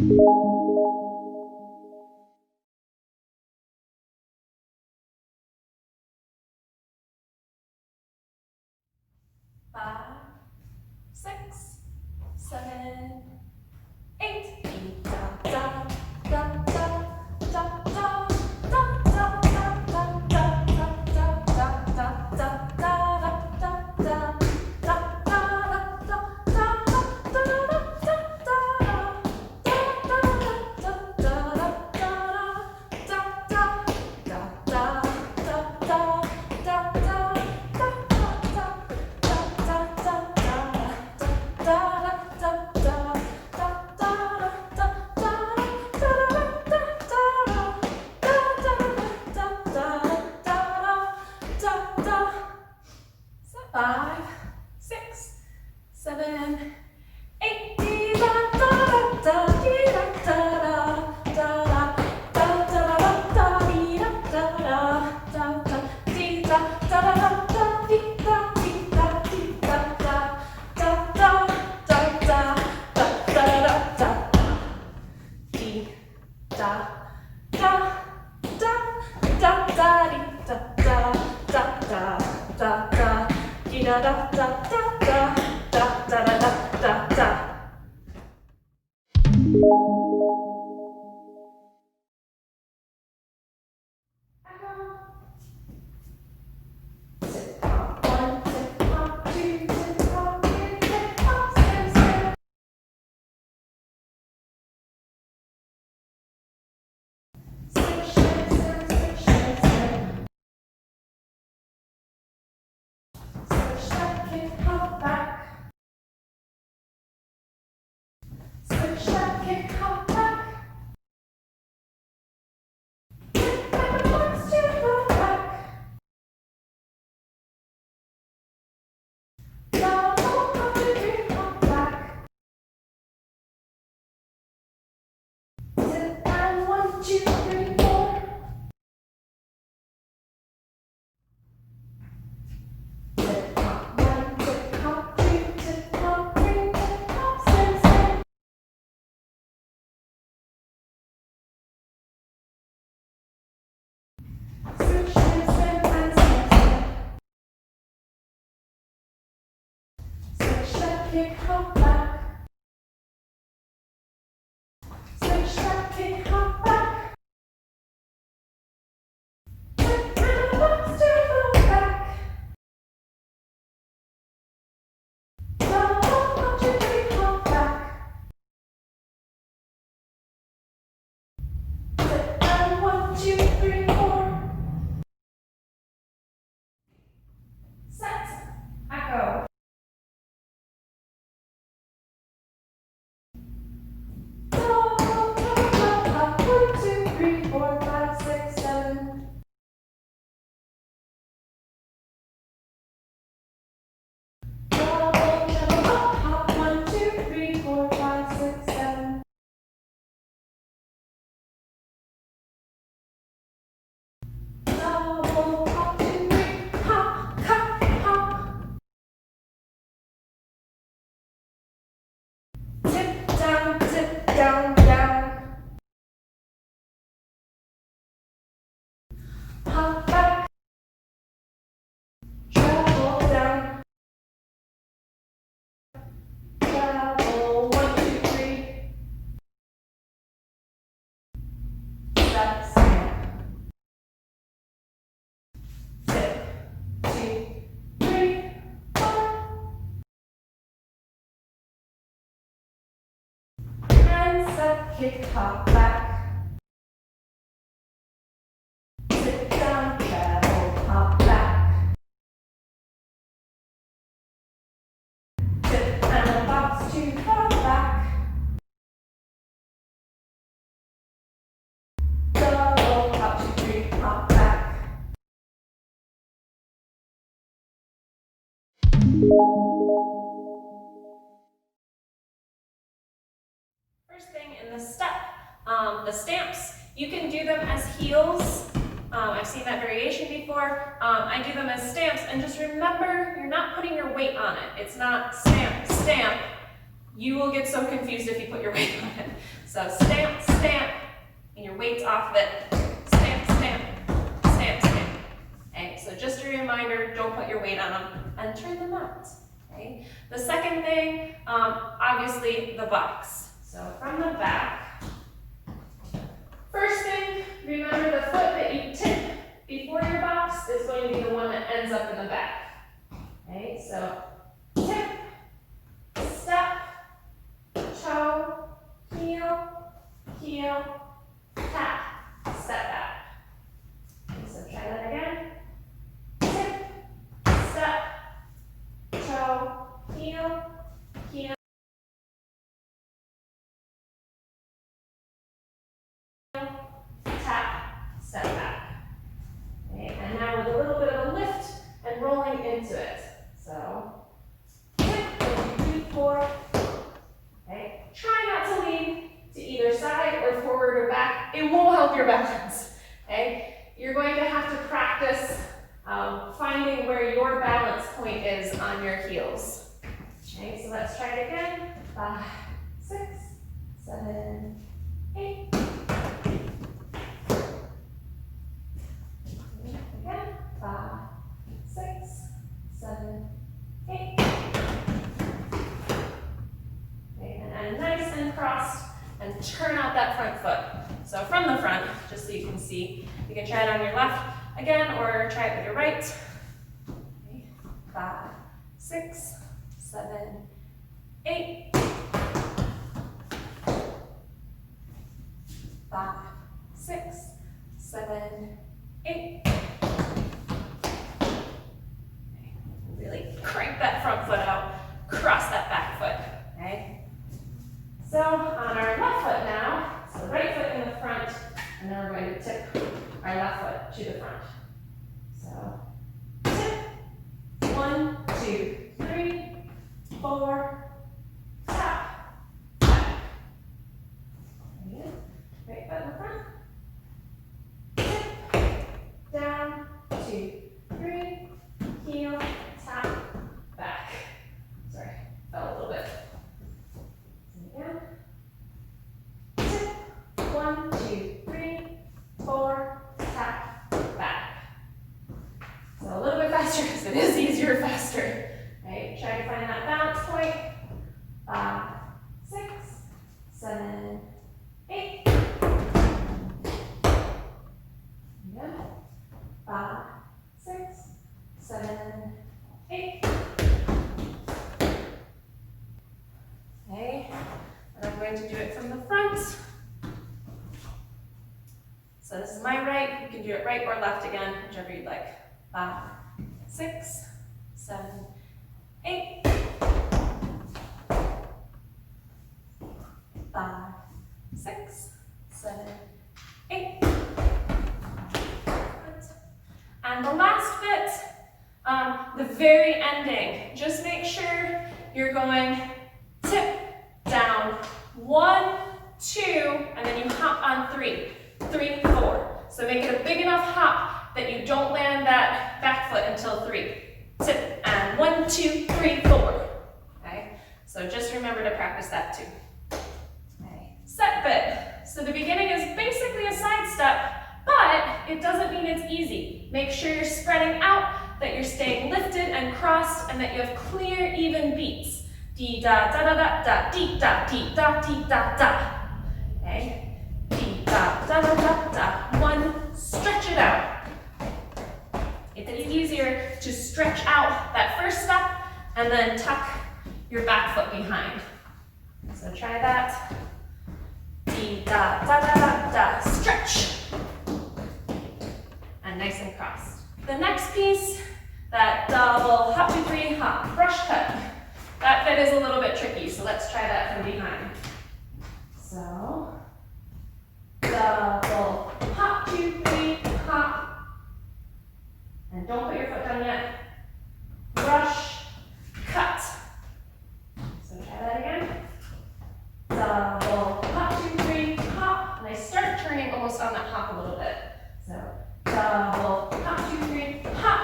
5, 6, 7, 8. Da da da da da da da da da da da Five, 6, 7, 8. Da da da da da da da da da da da dee da da da da dee da da da da dee da dee da dee da da da da da da da da da dee da da da da da dee da da da da da da dee da da da da da da da da da da. Kick, hop back. Switch that kick, hop back. Kick and box to the back. Double hop to three, hop back. Sit and 1, 2, 3, 4. Set. Echo. Down, down. Hop back. Travel down. Travel 1, 2, 3. Step, step. 2, 3, 4. And step, kick, hop back. Sit down, travel, hop back. Sit and a box to hop back. Double hop to 3, hop back. First thing in the step, the stamps, you can do them as heels. I've seen that variation before. I do them as stamps, and just remember, you're not putting your weight on it. It's not stamp, stamp. You will get so confused if you put your weight on it. So So stamp, stamp, and your weight's off of it. Stamp, stamp, stamp, stamp. Okay, so just a reminder, don't put your weight on them and turn them out. Okay. The second thing, obviously the box. So from the back, first thing, remember the foot that you tip before your box is going to be the one that ends up in the back. Okay, so tip, step, toe, heel, heel, tap, step back. Okay, so try that again. Tip, step, toe, heel, heel, tap, step back. Okay, and now with a little bit of a lift and rolling into it. So, tip, 1, 2, 4. Okay, try not to lean to either side or forward or back. It won't help your balance. Okay, you're going to have to practice finding where your balance point is on your heels. Okay, so let's try it again. 5, 6, 7, 8. Again. 5, 6, 7, 8. Okay, and nice and crossed, and turn out that front foot. So from the front, just so you can see, you can try it on your left again, or try it with your right. Okay. 5, 6, 7, 8. 5, 6, 7, 8. Okay. Really crank that front foot out, cross that back foot. Okay. So on our left foot now, so right foot in the front, and then we're going to tip our left foot to the front. So tip, 1, 2, 3, 4, tap, back. Again, right foot in the front. Tip, down, 2, 3, heel, tap, back. Sorry, fell a little bit. Again. Tip, 1, 2, 3, 4, tap, back. So a little bit faster because it is easier faster. Right? Try to find that balance point. 5, 6, 7, 8. Again. 5, 6, 7, 8. Okay, and I'm going to do it from the front. So this is my right. You can do it right or left again, whichever you'd like. 5, 6, 7, 8. 5, 6, 7, 8. And the last bit, the very ending. Just make sure you're going tip, down, 1, 2, and then you hop on 3, 3, 4. So make it a big enough hop that you don't land that back foot until 3. Tip, and 1, 2, 3, 4. Okay, so just remember to practice that too. Okay, set bit. So the beginning is basically a side step, but it doesn't mean it's easy. Make sure you're spreading out, that you're staying lifted and crossed, and that you have clear, even beats. Dee da da da da da, dee da dee da dee da da. Okay, dee da da da da da. 1, stretch it out. It's easier to stretch out that first step and then tuck your back foot behind. So try that. Dee da da da da da. Stretch. And nice and crossed. The next piece, that double hop 2, 3 hop, brush cut. That bit is a little bit tricky, so let's try that from behind. So, double hop 2, 3 hop. And don't put your foot down yet. Brush, cut. So try that again. Double hop 2, 3 hop. And I start turning almost on that hop a little bit. So double hop 2, 3 hop.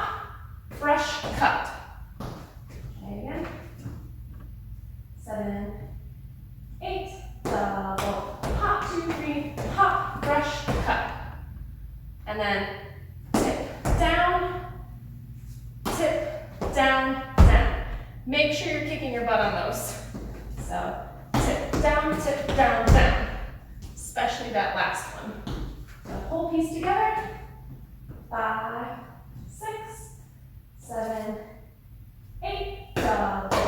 Brush, cut. Okay, again. 7, 8, double hop. and then tip down, tip down, down. Make sure you're kicking your butt on those. So tip down, down, especially that last one. The whole piece together. 5, 6, 7, 8, double,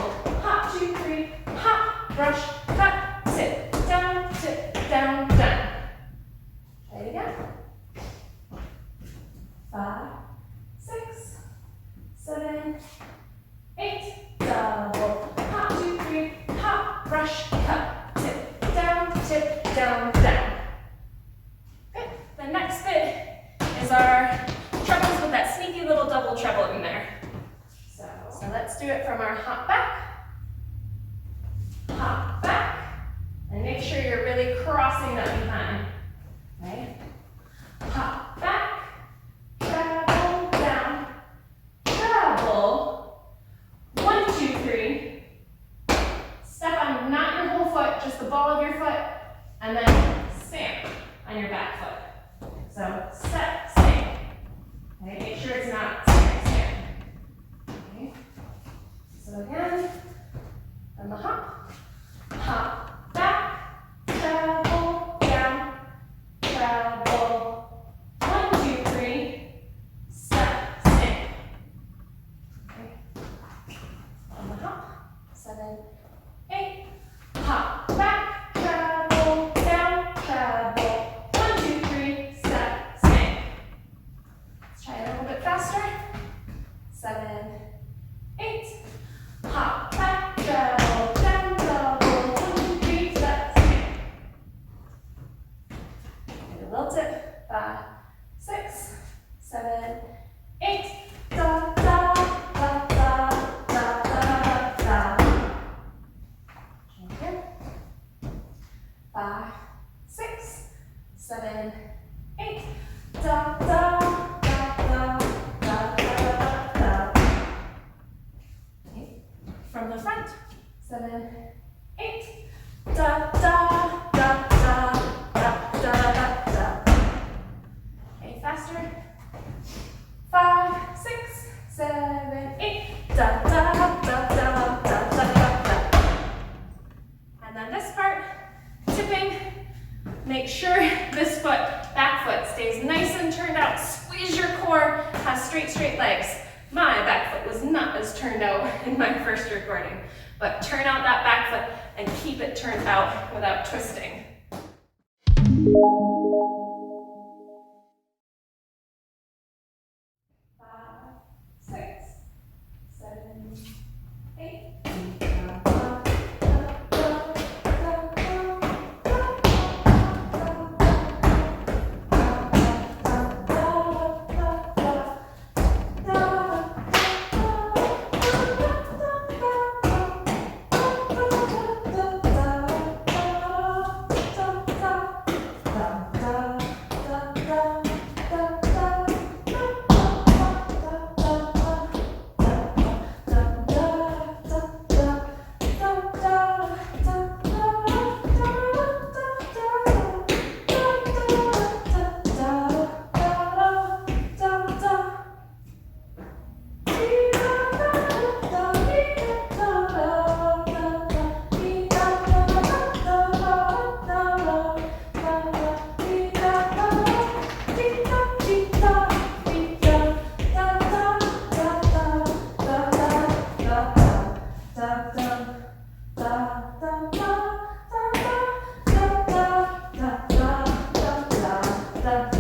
hop, 2, 3, hop, brush, cut, tip down, down. Try it again. 5, 6, 7, 8, double, hop, 2, 3, hop, brush, cut, tip down, down. Good. The next bit is our trebles with that sneaky little double treble in there. So let's do it from our hop back, and make sure you're really crossing that behind. Right? Hop back, treble down, treble. 1, 2, 3. Step on not your whole foot, just the ball of your foot, and then stamp on your back foot. So step, stamp. Okay, make sure it's not stamp. Okay. So again, on the hop back, treble down, treble. 1, 2, 3. Step, stamp. Okay. On the hop, 7, 8. Hop back, treble down, treble. 1, 2, 3. Step, stamp. Let's try it a little bit faster. 7, 8. Hop back, treble down, treble. 1, 2, 3. Step, stamp. And lilted. 5, 6, 7, 8. Da da da da da da da. Again. 5, 6, 7, 8. Da da da da da da da. Okay. From the front. 7, 8. Da da da da da da da da. Okay, faster. 5, 6, 7, 8. Da da da da da da da. And then this part, tipping. Make sure this foot, back foot, stays nice and turned out. Squeeze your core, have straight legs. My back foot was not as turned out in my first recording, but turn out that back foot and keep it turned out without twisting. 5, 6, 7, 8. Da